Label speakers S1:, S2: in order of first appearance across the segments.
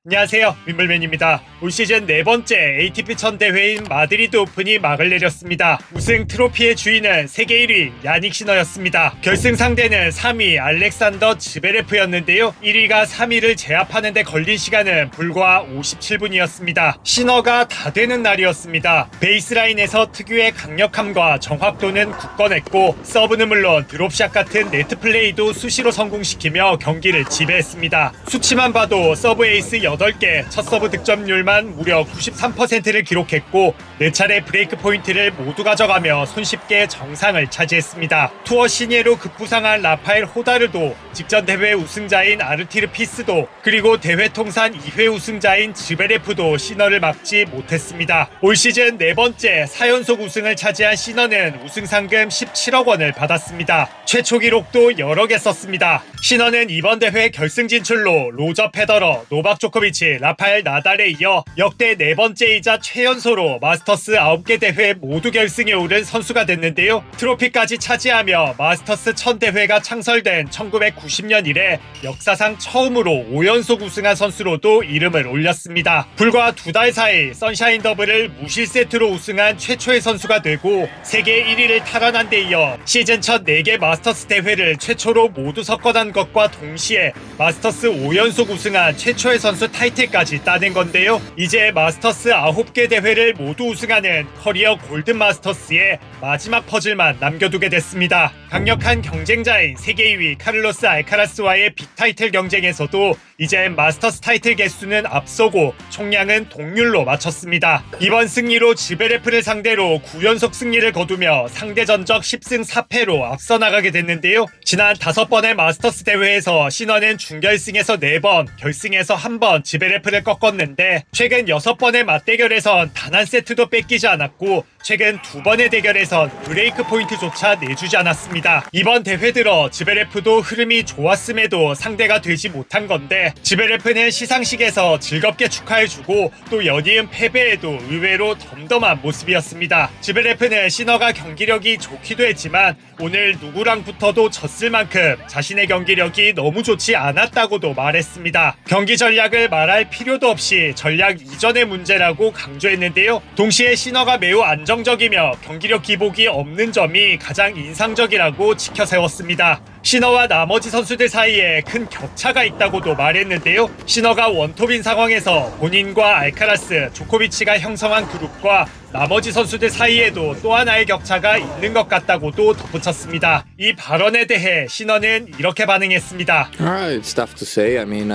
S1: 안녕하세요, 윈블맨입니다. 올 시즌 네 번째 ATP 천 대회인 마드리드 오픈이 막을 내렸습니다. 우승 트로피의 주인은 세계 1위 야닉 시너였습니다. 결승 상대는 3위 알렉산더 즈베레프였는데요. 1위가 3위를 제압하는 데 걸린 시간은 불과 57분이었습니다. 시너가 다 되는 날이었습니다. 베이스라인에서 특유의 강력함과 정확도는 굳건했고 서브는 물론 드롭샷 같은 네트 플레이도 수시로 성공시키며 경기를 지배했습니다. 수치만 봐도 서브 에이스 8개, 첫 서브 득점률만 무려 93%를 기록했고 4차례 브레이크 포인트를 모두 가져가며 손쉽게 정상을 차지했습니다. 투어 신예로 급부상한 라파엘 호다르도, 직전 대회 우승자인 아르티르 피스도, 그리고 대회 통산 2회 우승자인 즈베레프도 시너를 막지 못했습니다. 올 시즌 네 번째 4연속 우승을 차지한 시너는 우승 상금 17억 원을 받았습니다. 최초 기록도 여러 개 썼습니다. 시너는 이번 대회 결승 진출로 로저 페더러, 노박 조코비치, 라파엘 나달에 이어 역대 네 번째이자 최연소로 마스터스 9개 대회 모두 결승에 오른 선수가 됐는데요. 트로피까지 차지하며 마스터스 1000대회가 창설된 1990년 이래 역사상 처음으로 5연속 우승한 선수로도 이름을 올렸습니다. 불과 2달 사이 선샤인 더블을 무실 세트로 우승한 최초의 선수가 되고 세계 1위를 탈환한 데 이어 시즌 첫 4개 마스터스 대회를 최초로 모두 석권한 것과 동시에 마스터스 5연속 우승한 최초의 선수 타이틀까지 따낸 건데요. 이제 마스터스 9개 대회를 모두 우승하는 커리어 골든 마스터스의 마지막 퍼즐만 남겨두게 됐습니다. 강력한 경쟁자인 세계 2위 카를로스 알카라스와의 빅타이틀 경쟁에서도 이제 마스터스 타이틀 개수는 앞서고 총량은 동률로 맞췄습니다. 이번 승리로 즈베레프를 상대로 9연속 승리를 거두며 상대 전적 10승 4패로 앞서 나가게 됐는데요. 지난 5번의 마스터스 대회에서 시너는 준결승에서 4번, 결승에서 1번 즈베레프를 꺾었는데 최근 6번의 맞대결에선 단 한 세트도 뺏기지 않았고 최근 2번의 대결에선 브레이크 포인트조차 내주지 않았습니다. 이번 대회 들어 즈베레프도 흐름이 좋았음에도 상대가 되지 못한 건데 즈베레프는 시상식에서 즐겁게 축하해주고 또 연이은 패배에도 의외로 덤덤한 모습이었습니다. 즈베레프는 시너가 경기력이 좋기도 했지만 오늘 누구랑 붙어도 졌을 만큼 자신의 경기력이 너무 좋지 않았다고도 말했습니다. 경기 전략을 말할 필요도 없이 전략 이전의 문제라고 강조했는데요. 동시에 시너가 매우 안정적이며 경기력 기복이 없는 점이 가장 인상적이라고 지켜 세웠습니다. 시너와 나머지 선수들 사이에 큰 격차가 있다고도 말했는데요. 시너가 원톱인 상황에서 본인과 알카라스, 조코비치가 형성한 그룹과 나머지 선수들 사이에도 또 하나의 격차가 있는 것 같다고도 덧붙였습니다. 이 발언에 대해 시너는 이렇게 반응했습니다.
S2: It's tough to say. I mean,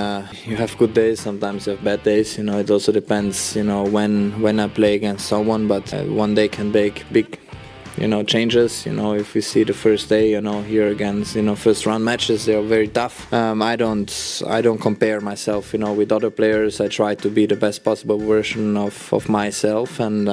S2: you have good days, sometimes you have bad days. You know, it also depends. You know, when I play against someone, but one day can make big. Changes. If we see the first day, here against, first round matches, they are very tough. I don't compare myself, with other players. I try to be the best possible version of myself, and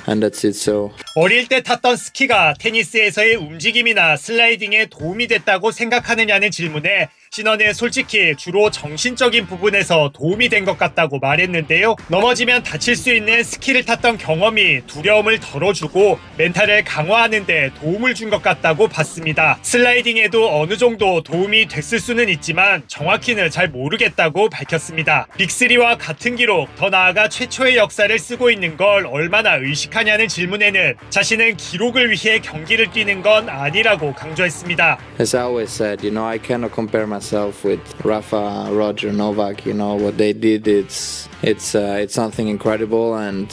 S2: that's it. So.
S1: 어릴 때 탔던 스키가 테니스에서의 움직임이나 슬라이딩에 도움이 됐다고 생각하느냐는 질문에 시너는 솔직히 주로 정신적인 부분에서 도움이 된 것 같다고 말했는데요. 넘어지면 다칠 수 있는 스키를 탔던 경험이 두려움을 덜어주고 멘탈을 강화하는 데 도움을 준 것 같다고 봤습니다. 슬라이딩에도 어느 정도 도움이 됐을 수는 있지만 정확히는 잘 모르겠다고 밝혔습니다. 빅3와 같은 기록, 더 나아가 최초의 역사를 쓰고 있는 걸 얼마나 의식하냐는 질문에는 자신은 기록을 위해 경기를 뛰는 건 아니라고 강조했습니다.
S2: As I always said, I cannot compare myself with Rafa, Roger, Novak. What they did, it's something incredible, and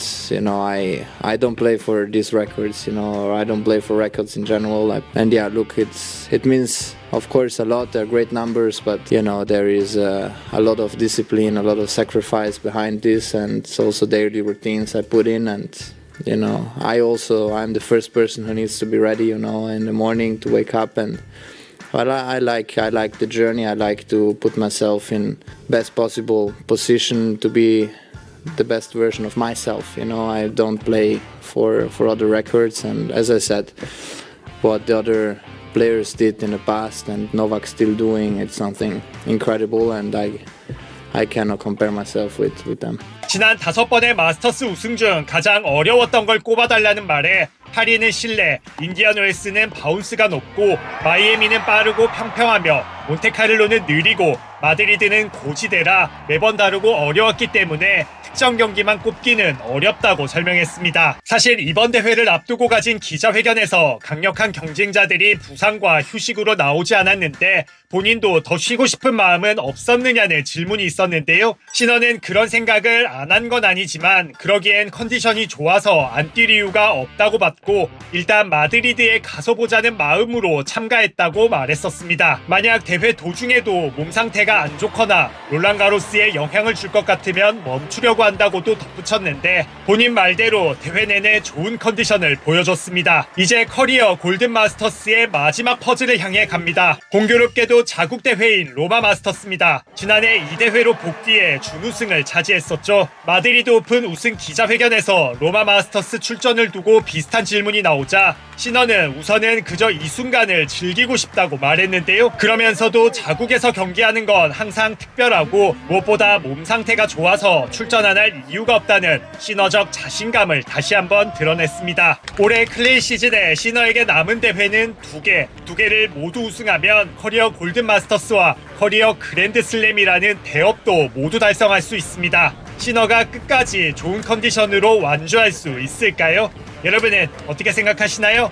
S2: I don't play for these records, or I don't play for records in general. It means of course a lot. They're great numbers, but there is a lot of discipline, a lot of sacrifice behind this, and it's also daily routines I put in, and I'm the first person who needs to be ready, in the morning to wake up. But I like the journey. I like to put myself in best possible position to be the best version of myself. I don't play for other records, and as I said, what the other players did in the past and Novak still doing, it's something incredible, and I cannot compare myself with them.
S1: 지난 5번의 마스터스 우승 중 가장 어려웠던 걸 꼽아달라는 말에 파리는 실내, 인디안 웰스는 바운스가 높고 마이애미는 빠르고 평평하며 몬테카를로는 느리고 마드리드는 고지대라 매번 다르고 어려웠기 때문에 특정 경기만 꼽기는 어렵다고 설명했습니다. 사실 이번 대회를 앞두고 가진 기자회견에서 강력한 경쟁자들이 부상과 휴식으로 나오지 않았는데 본인도 더 쉬고 싶은 마음은 없었느냐는 질문이 있었는데요. 신원은 그런 생각을 안 한 건 아니지만 그러기엔 컨디션이 좋아서 안 뛸 이유가 없다고 봤고 일단 마드리드에 가서 보자는 마음으로 참가했다고 말했었습니다. 만약 대회 도중에도 몸 상태가 안 좋거나 롤랑가로스에 영향을 줄 것 같으면 멈추려고 한다고도 덧붙였는데 본인 말대로 대회 내내 좋은 컨디션을 보여줬습니다. 이제 커리어 골든 마스터스의 마지막 퍼즐을 향해 갑니다. 공교롭게도 자국 대회인 로마 마스터스입니다. 지난해 이 대회로 복귀해 준우승을 차지했었죠. 마드리드 오픈 우승 기자회견에서 로마 마스터스 출전을 두고 비슷한 질문이 나오자 신원은 우선은 그저 이 순간을 즐기고 싶다고 말했는데요. 그러면서도 자국에서 경기하는 건 항상 특별하고 무엇보다 몸 상태가 좋아서 출전 안 할 이유가 없다는 신어적 자신감을 다시 한번 드러냈습니다. 올해 클레이 시즌에 신어에게 남은 대회는 두 개를 모두 우승하면 커리어 골든 마스터스와 커리어 그랜드 슬램이라는 대업도 모두 달성할 수 있습니다. 신어가 끝까지 좋은 컨디션으로 완주할 수 있을까요? 여러분은 어떻게 생각하시나요?